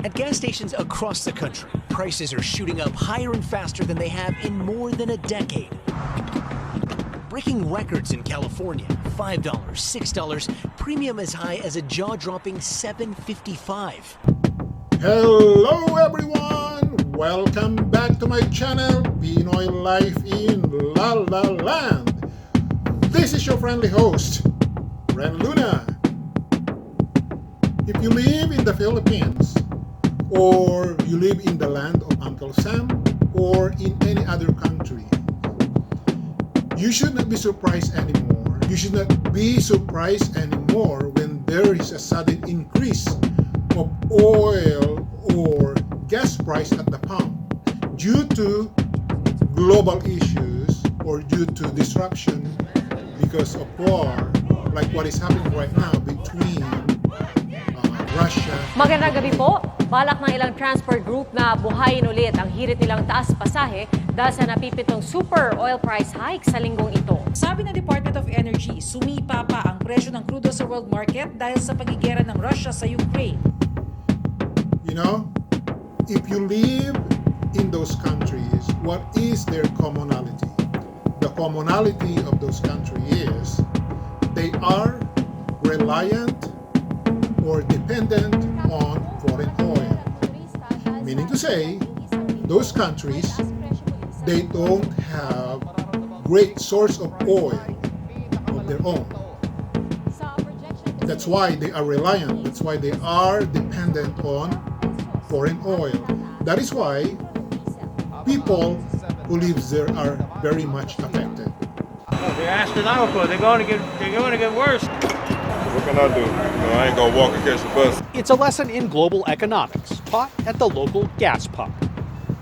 At gas stations across the country, prices are shooting up higher and faster than they have in more than a decade. Breaking records in California, $5, $6, premium as high as a jaw-dropping $7.55. Hello everyone! Welcome back to my channel, Pinoy Life in La La Land. This is your friendly host, Ren Luna. If you live in the Philippines, or you live in the land of Uncle Sam, or in any other country, you should not be surprised anymore. You should not be surprised anymore when there is a sudden increase of oil or gas price at the pump due to global issues or due to disruption because of war, like what is happening right now between Russia. Magandang gabi po. Balak ng ilang transport group na buhayin ulit ang hirit nilang taas pasahe dahil sa napipitong super oil price hike sa linggong ito. Sabi ng Department of Energy, sumipa pa ang presyo ng crudo sa world market dahil sa pagigera ng Russia sa Ukraine. You know, if you live in those countries, what is their commonality? The commonality of those countries is they are reliant or dependent on foreign oil. Meaning to say, those countries, they don't have great source of oil of their own. That's why they are reliant. That's why they are dependent on foreign oil. That is why people who live there are very much affected. They're astronomical. They're going to get worse. What can I do? I ain't gonna walk and catch the bus. It's a lesson in global economics taught at the local gas pump.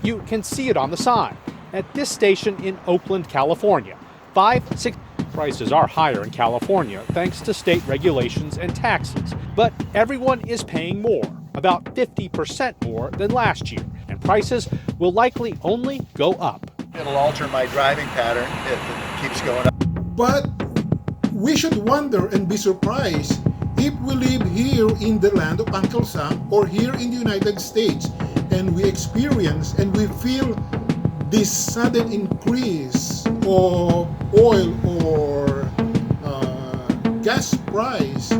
You can see it on the sign at this station in Oakland, California. 6 prices are higher in California thanks to state regulations and taxes, but everyone is paying more, about 50% more than last year, and prices will likely only go up. It'll alter my driving pattern if it keeps going up. But we should wonder and be surprised if we live here in the land of Uncle Sam or here in the United States and we experience and we feel this sudden increase of oil or gas price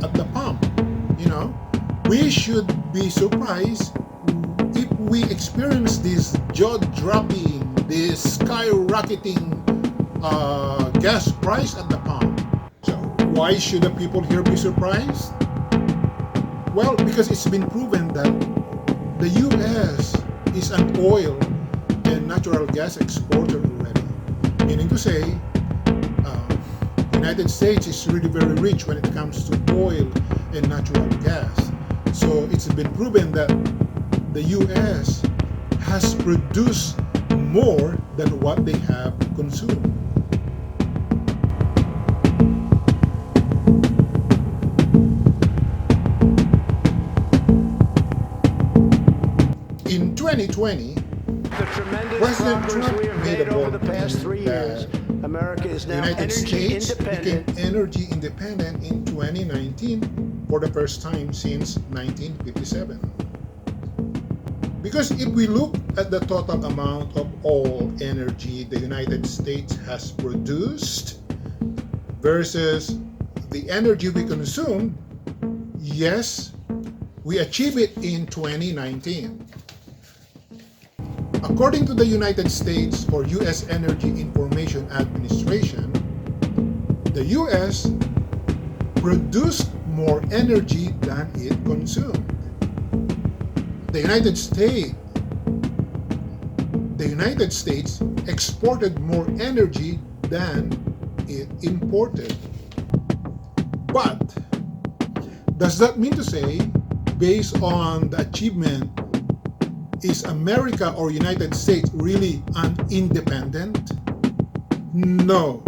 at the pump. You know, we should be surprised if we experience this jaw-dropping, this skyrocketing gas price at the pump. So why should the people here be surprised? Well, because it's been proven that the U.S. is an oil and natural gas exporter already. Meaning to say, United States is really very rich when it comes to oil and natural gas. So it's been proven that the U.S. has produced more than what they have consumed. In 2020, President Trump made a bold claim that the United States became energy independent in 2019 for the first time since 1957. Because if we look at the total amount of all energy the United States has produced versus the energy we consume, yes, we achieved it in 2019. According to the United States or U.S. Energy Information Administration, the U.S. produced more energy than it consumed. The United States exported more energy than it imported. But does that mean to say, based on the achievement, is America or United States really independent? No,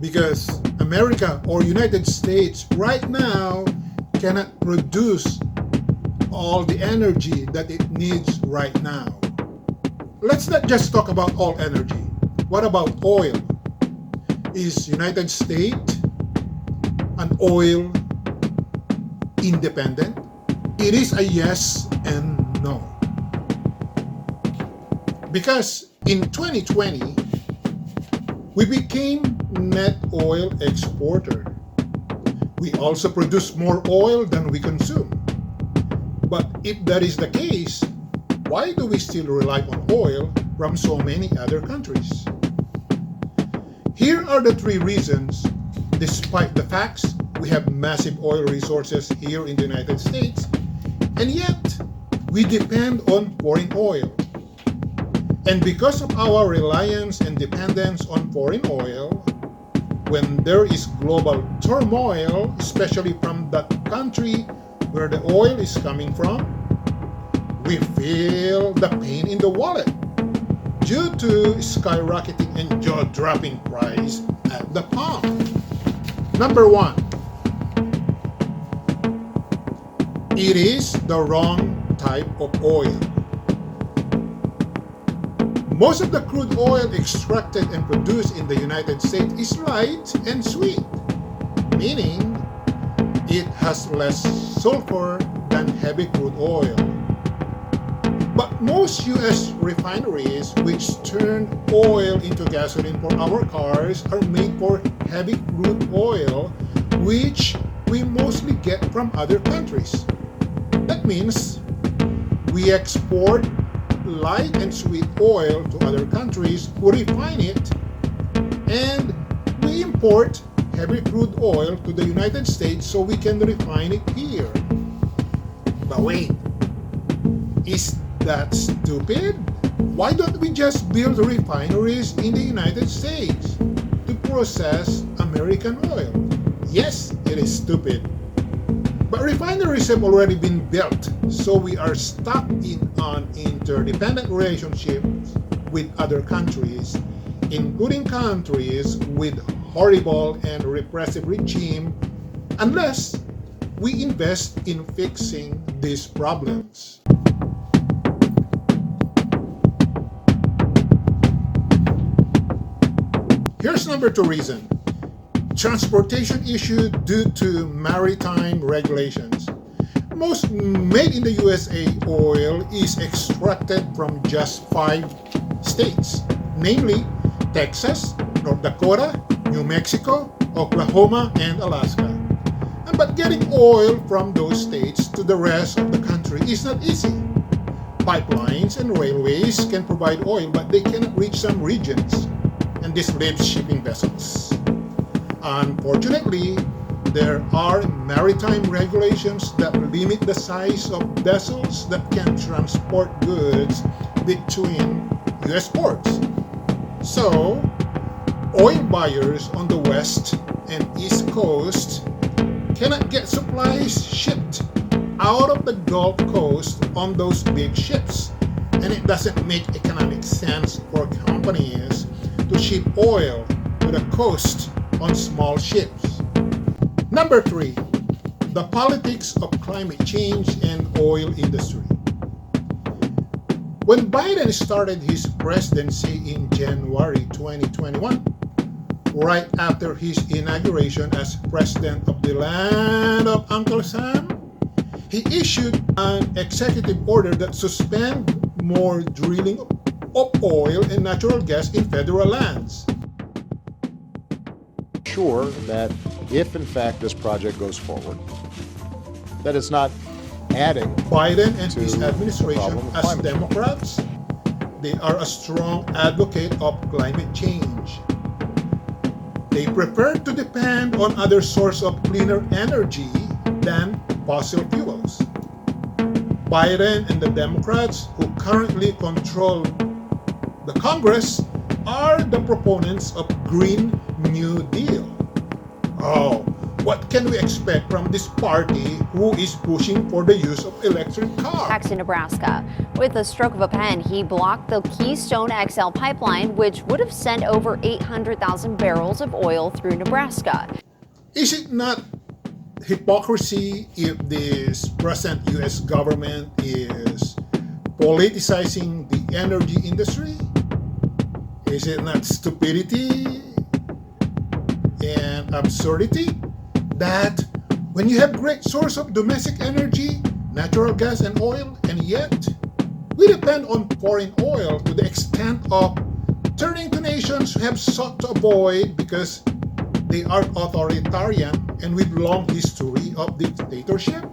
because America or United States right now cannot produce all the energy that it needs right now. Let's not just talk about all energy. What about oil? Is United States an oil independent? It is a yes and No. Because in 2020, we became net oil exporter. We also produce more oil than we consume. But if that is the case, why do we still rely on oil from so many other countries? Here are the 3 reasons, despite the facts we have massive oil resources here in the United States, and yet we depend on foreign oil. And because of our reliance and dependence on foreign oil, when there is global turmoil, especially from that country where the oil is coming from, we feel the pain in the wallet due to skyrocketing and jaw-dropping price at the pump. Number 1, it is the wrong type of oil. Most of the crude oil extracted and produced in the United States is light and sweet, meaning it has less sulfur than heavy crude oil. But most US refineries which turn oil into gasoline for our cars are made for heavy crude oil, which we mostly get from other countries. That means we export light and sweet oil to other countries who refine it, and we import heavy crude oil to the United States so we can refine it here. But wait, is that stupid? Why don't we just build refineries in the United States to process American oil? Yes, it is stupid. But refineries have already been built, so we are stuck in an interdependent relationships with other countries, including countries with horrible and repressive regime, unless we invest in fixing these problems. Here's number 2 reason. Transportation issue due to maritime regulations. Most made in the USA oil is extracted from just 5 states, namely Texas, North Dakota, New Mexico, Oklahoma, and Alaska. But getting oil from those states to the rest of the country is not easy. Pipelines and railways can provide oil, but they cannot reach some regions, and this leaves shipping vessels. Unfortunately, there are maritime regulations that limit the size of vessels that can transport goods between U.S. ports. So, oil buyers on the west and east coast cannot get supplies shipped out of the Gulf Coast on those big ships, and it doesn't make economic sense for companies to ship oil to the coast on small ships. Number 3, the politics of climate change and oil industry. When Biden started his presidency in January 2021, right after his inauguration as president of the land of Uncle Sam, he issued an executive order that suspended more drilling of oil and natural gas in federal lands. Sure that if in fact this project goes forward, that it's not adding. Biden and to his the administration, problem of as climate change. Democrats, they are a strong advocate of climate change. They prefer to depend on other sources of cleaner energy than fossil fuels. Biden and the Democrats, who currently control the Congress, are the proponents of Green New Deal. Oh, what can we expect from this party who is pushing for the use of electric cars? Tax in Nebraska. With a stroke of a pen, he blocked the Keystone XL pipeline, which would have sent over 800,000 barrels of oil through Nebraska. Is it not hypocrisy if this present U.S. government is politicizing the energy industry? Is it not stupidity and absurdity that when you have great source of domestic energy, natural gas and oil, and yet We depend on foreign oil to the extent of turning to nations who have sought to avoid because they are authoritarian and with long history of dictatorship.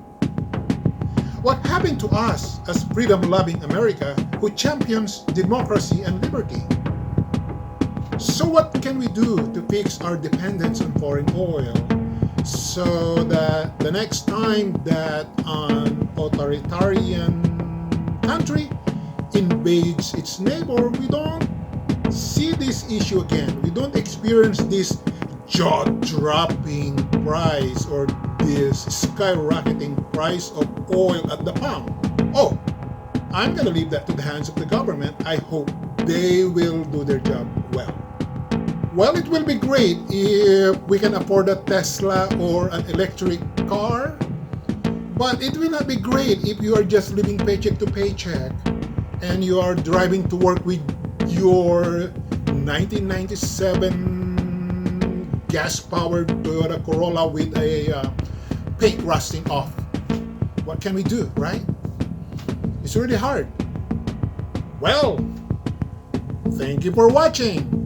What happened to us as freedom-loving America who champions democracy and liberty? So what can we do to fix our dependence on foreign oil so that the next time that an authoritarian country invades its neighbor, we don't see this issue again. We don't experience this jaw-dropping price or this skyrocketing price of oil at the pump. Oh, I'm gonna leave that to the hands of the government. I hope they will do their job well. Well, it will be great if we can afford a Tesla or an electric car, but it will not be great if you are just living paycheck to paycheck and you are driving to work with your 1997 gas-powered Toyota Corolla with a paint rusting off. What can we do, right? It's really hard. Well, thank you for watching.